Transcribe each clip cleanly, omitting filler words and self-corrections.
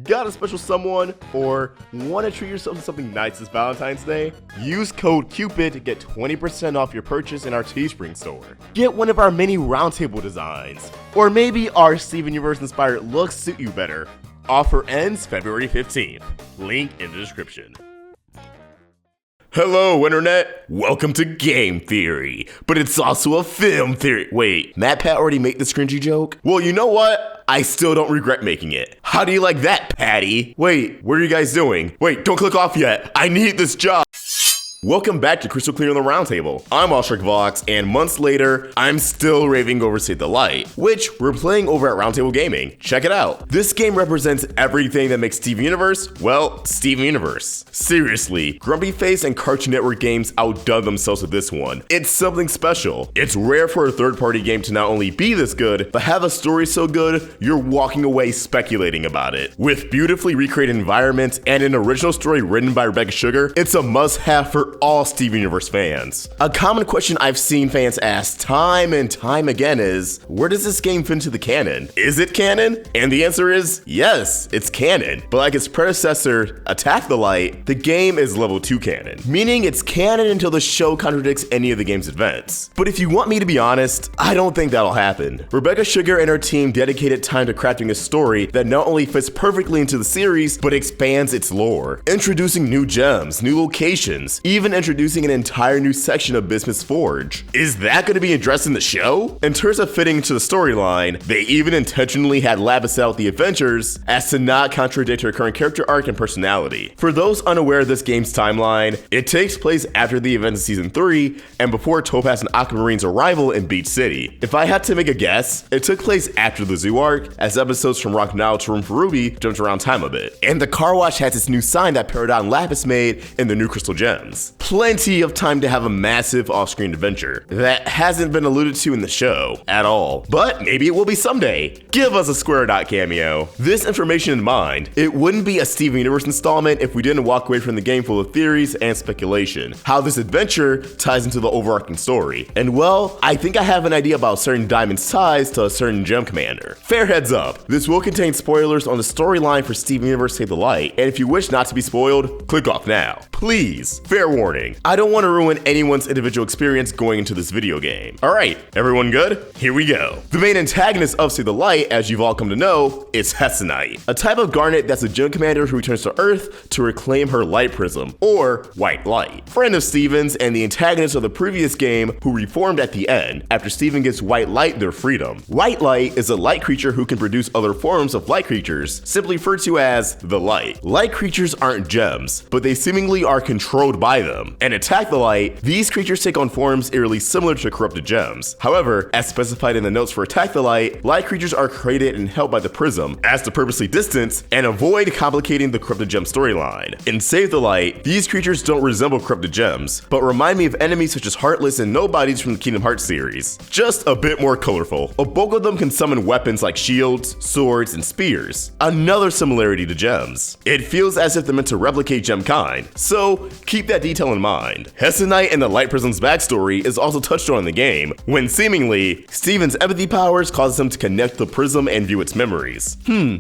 Got a special someone, or want to treat yourself to something nice this Valentine's Day? Use code CUPID to get 20% off your purchase in our Teespring store. Get one of our many Roundtable designs, or maybe our Steven Universe inspired looks suit you better. Offer ends February 15th. Link in the description. Hello, Internet! Welcome to Game Theory, but it's also a film theory. Wait, MatPat already made this cringy joke? Well, you know what? I still don't regret making it. How do you like that, Patty? Wait, what are you guys doing? Wait, don't click off yet. I need this job. Welcome back to Crystal Clear on the Roundtable. I'm AwestruckVox, and months later, I'm still raving over Save the Light, which we're playing over at Roundtable Gaming. Check it out. This game represents everything that makes Steven Universe, well, Steven Universe. Seriously, Grumpy Face and Cartoon Network games outdone themselves with this one. It's something special. It's rare for a third-party game to not only be this good, but have a story so good, you're walking away speculating about it. With beautifully recreated environments and an original story written by Rebecca Sugar, it's a must-have for all Steven Universe fans. A common question I've seen fans ask time and time again is, where does this game fit into the canon? Is it canon? And the answer is, yes, it's canon. But like its predecessor, Attack the Light, the game is level 2 canon, meaning it's canon until the show contradicts any of the game's events. But if you want me to be honest, I don't think that'll happen. Rebecca Sugar and her team dedicated time to crafting a story that not only fits perfectly into the series, but expands its lore, introducing new gems, new locations, even introducing an entire new section of Bismuth's Forge. Is that going to be addressed in the show? In terms of fitting into the storyline, they even intentionally had Lapis out the adventures as to not contradict her current character arc and personality. For those unaware of this game's timeline, it takes place after the events of Season 3 and before Topaz and Aquamarine's arrival in Beach City. If I had to make a guess, it took place after the Zoo arc, as episodes from Rock Now to Room for Ruby jumped around time a bit. And the car wash has its new sign that Peridot and Lapis made in the new Crystal Gems. Plenty of time to have a massive off-screen adventure that hasn't been alluded to in the show at all, but maybe it will be someday. Give us a Square Dot cameo. This information in mind, it wouldn't be a Steven Universe installment if we didn't walk away from the game full of theories and speculation, how this adventure ties into the overarching story. And well, I think I have an idea about certain diamond's ties to a certain gem commander. Fair heads up, this will contain spoilers on the storyline for Steven Universe Save the Light, and if you wish not to be spoiled, click off now. Please, fair warning, I don't want to ruin anyone's individual experience going into this video game. Alright, everyone good? Here we go. The main antagonist of Save the Light, as you've all come to know, is Hessonite, a type of garnet that's a gem commander who returns to Earth to reclaim her light prism, or white light. Friend of Steven's and the antagonist of the previous game who reformed at the end after Steven gives white light their freedom. White light is a light creature who can produce other forms of light creatures, simply referred to as the light. Light creatures aren't gems, but they seemingly are controlled by them. And Attack the Light, these creatures take on forms eerily similar to corrupted gems. However, as specified in the notes for Attack the Light, light creatures are created and held by the Prism as to purposely distance and avoid complicating the corrupted gem storyline. In Save the Light, these creatures don't resemble corrupted gems, but remind me of enemies such as Heartless and Nobodies from the Kingdom Hearts series, just a bit more colorful. A bulk of them can summon weapons like shields, swords, and spears, another similarity to gems. It feels as if they're meant to replicate gem kind, so keep that detail in mind. Hessonite and the Light Prism's backstory is also touched on in the game, when seemingly, Steven's empathy powers causes him to connect the Prism and view its memories.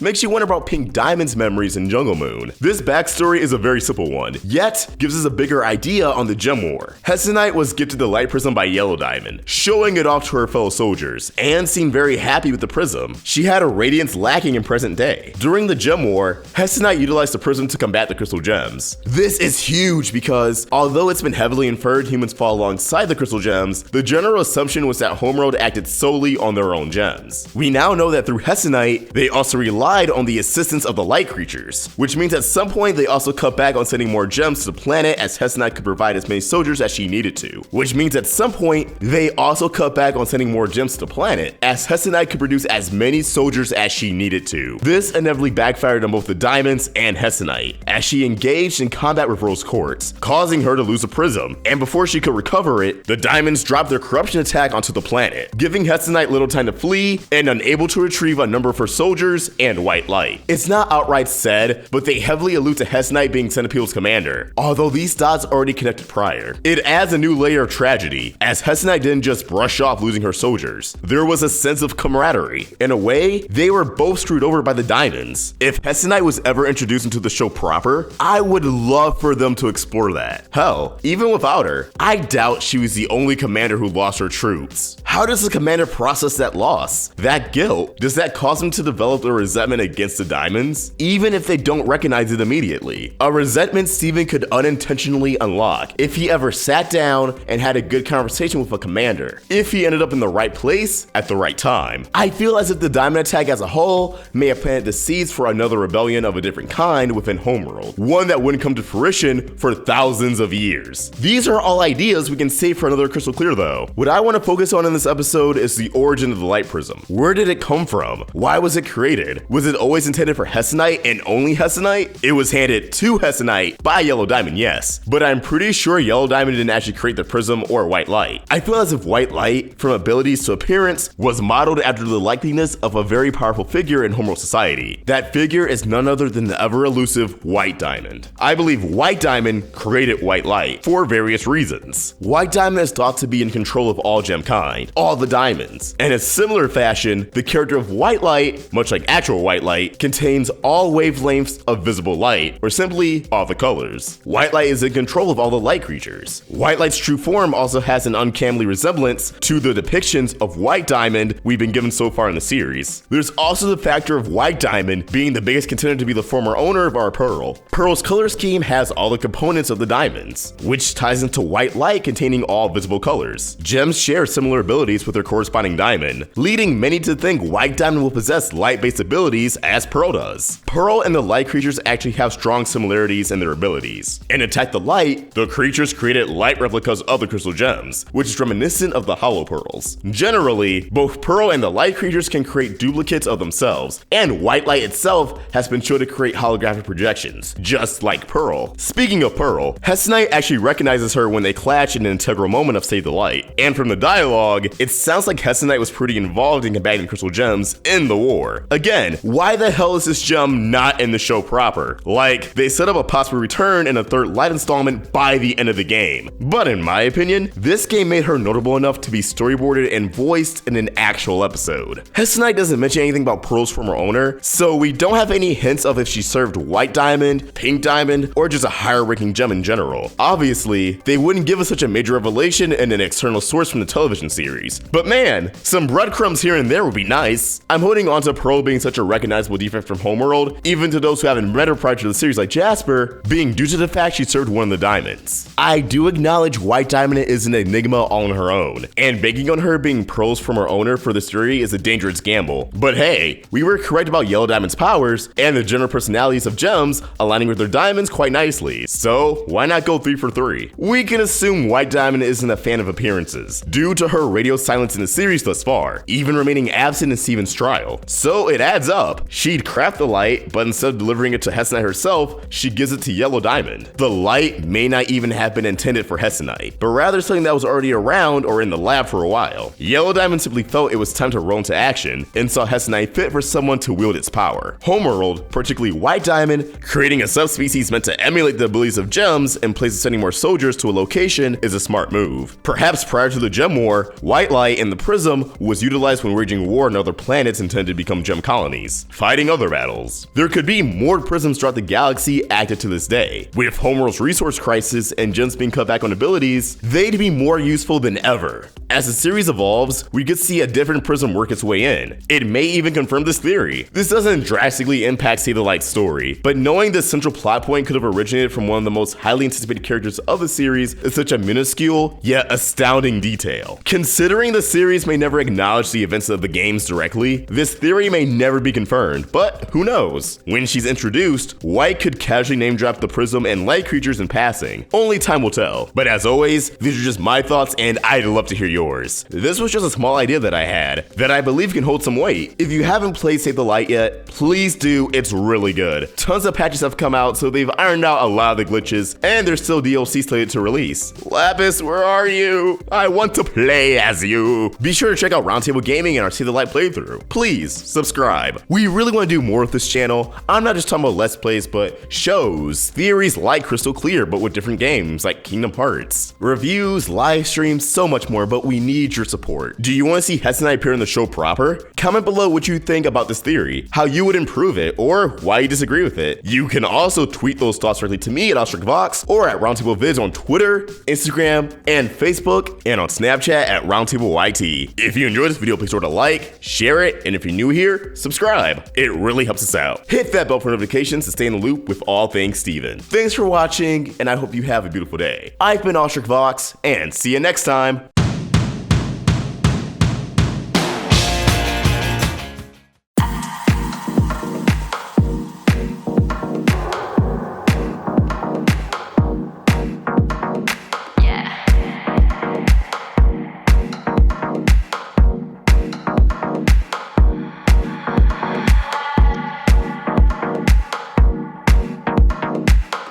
Makes you wonder about Pink Diamond's memories in Jungle Moon. This backstory is a very simple one, yet gives us a bigger idea on the Gem War. Hessonite was gifted the Light Prism by Yellow Diamond, showing it off to her fellow soldiers, and seemed very happy with the Prism. She had a radiance lacking in present day. During the Gem War, Hessonite utilized the Prism to combat the Crystal Gems. This is huge because, although it's been heavily inferred humans fall alongside the Crystal Gems, the general assumption was that Homeworld acted solely on their own gems. We now know that through Hessonite, they also relied on the assistance of the light creatures, which means at some point they also cut back on sending more gems to the planet as Hessonite could provide as many soldiers as she needed to. Which means at some point, they also cut back on sending more gems to the planet as Hessonite could produce as many soldiers as she needed to. This inevitably backfired on both the Diamonds and Hessonite, as she engaged in combat with Rose Quartz, causing causing her to lose a prism, and before she could recover it, the diamonds dropped their corruption attack onto the planet, giving Hessonite little time to flee and unable to retrieve a number of her soldiers and white light. It's not outright said, but they heavily allude to Hessonite being Centipede's commander, although these dots already connected prior. It adds a new layer of tragedy, as Hessonite didn't just brush off losing her soldiers. There was a sense of camaraderie. In a way, they were both screwed over by the diamonds. If Hessonite was ever introduced into the show proper, I would love for them to explore that. Hell, even without her, I doubt she was the only commander who lost her troops. How does the commander process that loss? That guilt? Does that cause them to develop a resentment against the diamonds? Even if they don't recognize it immediately. A resentment Steven could unintentionally unlock if he ever sat down and had a good conversation with a commander. If he ended up in the right place at the right time. I feel as if the diamond attack as a whole may have planted the seeds for another rebellion of a different kind within Homeworld. One that wouldn't come to fruition for thousands of years. These are all ideas we can save for another Crystal Clear though. What I want to focus on in this episode is the origin of the light prism. Where did it come from? Why was it created? Was it always intended for Hessonite and only Hessonite? It was handed to Hessonite by Yellow Diamond, yes, but I'm pretty sure Yellow Diamond didn't actually create the prism or white light. I feel as if white light, from abilities to appearance, was modeled after the likeness of a very powerful figure in Homeworld society. That figure is none other than the ever elusive White Diamond. I believe White Diamond created white light for various reasons. White Diamond is thought to be in control of all gem kind, all the diamonds. And in a similar fashion, the character of White Light, much like actual white light, contains all wavelengths of visible light, or simply all the colors. White Light is in control of all the light creatures. White Light's true form also has an uncanny resemblance to the depictions of White Diamond we've been given so far in the series. There's also the factor of White Diamond being the biggest contender to be the former owner of our Pearl. Pearl's color scheme has all the components of the diamonds, which ties into White Light containing all visible colors. Gems share similar abilities with their corresponding diamond, leading many to think White Diamond will possess light-based abilities as Pearl does. Pearl and the light creatures actually have strong similarities in their abilities. In Attack the Light, the creatures created light replicas of the crystal gems, which is reminiscent of the hollow pearls. Generally, both Pearl and the light creatures can create duplicates of themselves, and White Light itself has been shown to create holographic projections, just like Pearl. Speaking of Pearl, Hessonite actually recognizes her when they clash in an integral moment of Save the Light, and from the dialogue, it sounds like Hessonite was pretty involved in combating crystal gems in the war. Again, why the hell is this gem not in the show proper? Like, they set up a possible return in a third light installment by the end of the game. But in my opinion, this game made her notable enough to be storyboarded and voiced in an actual episode. Hessonite doesn't mention anything about Pearl's former owner, so we don't have any hints of if she served White Diamond, Pink Diamond, or just a higher ranking gem in general. Obviously, they wouldn't give us such a major revelation in an external source from the television series. But man, some breadcrumbs here and there would be nice. I'm holding on to Pearl being such a recognizable defense from Homeworld, even to those who haven't read her prior to the series like Jasper, being due to the fact she served one of the diamonds. I do acknowledge White Diamond is an enigma all on her own, and banking on her being Pearl's former owner for this theory is a dangerous gamble. But hey, we were correct about Yellow Diamond's powers and the general personalities of gems aligning with their diamonds quite nicely, so why not go 3 for 3? We can assume White Diamond isn't a fan of appearances, due to her radio silence in the series thus far, even remaining absent in Steven's trial. So it adds up. She'd craft the light, but instead of delivering it to Hessonite herself, she gives it to Yellow Diamond. The light may not even have been intended for Hessonite, but rather something that was already around or in the lab for a while. Yellow Diamond simply felt it was time to roll into action, and saw Hessonite fit for someone to wield its power. Homeworld, particularly White Diamond, creating a subspecies meant to emulate the abilities of gems in place of sending more soldiers to a location is a smart move. Perhaps prior to the Gem War, White Light and the Prism was utilized when waging war on other planets intended to become gem colonies, fighting other battles. There could be more prisms throughout the galaxy active to this day. With Homeworld's resource crisis and gems being cut back on abilities, they'd be more useful than ever. As the series evolves, we could see a different prism work its way in. It may even confirm this theory. This doesn't drastically impact Save the Light's story, but knowing this central plot point could have originated from one of the most highly anticipated characters of the series is such a minuscule, yet astounding detail. Considering the series may never acknowledge the events of the games directly, this theory may never be confirmed, but who knows? When she's introduced, White could casually name drop the Prism and light creatures in passing. Only time will tell. But as always, these are just my thoughts and I'd love to hear yours. yours. This was just a small idea that I had that I believe can hold some weight. If you haven't played Save the Light yet, please do, it's really good. Tons of patches have come out, so they've ironed out a lot of the glitches, and there's still DLC slated to release. Lapis, where are you? I want to play as you. Be sure to check out Roundtable Gaming and our Save the Light playthrough. Please subscribe. We really want to do more with this channel. I'm not just talking about Let's Plays, but shows, theories like Crystal Clear, but with different games like Kingdom Hearts, reviews, live streams, so much more, but we need your support. Do you want to see Hessonite appear in the show proper? Comment below what you think about this theory, how you would improve it, or why you disagree with it. You can also tweet those thoughts directly to me at AwestruckVox or at Roundtable Vids on Twitter, Instagram, and Facebook, and on Snapchat at RoundtableYT. If you enjoyed this video, please sure to like, share it, and if you're new here, subscribe. It really helps us out. Hit that bell for notifications to stay in the loop with all things Steven. Thanks for watching, and I hope you have a beautiful day. I've been AwestruckVox, and see you next time.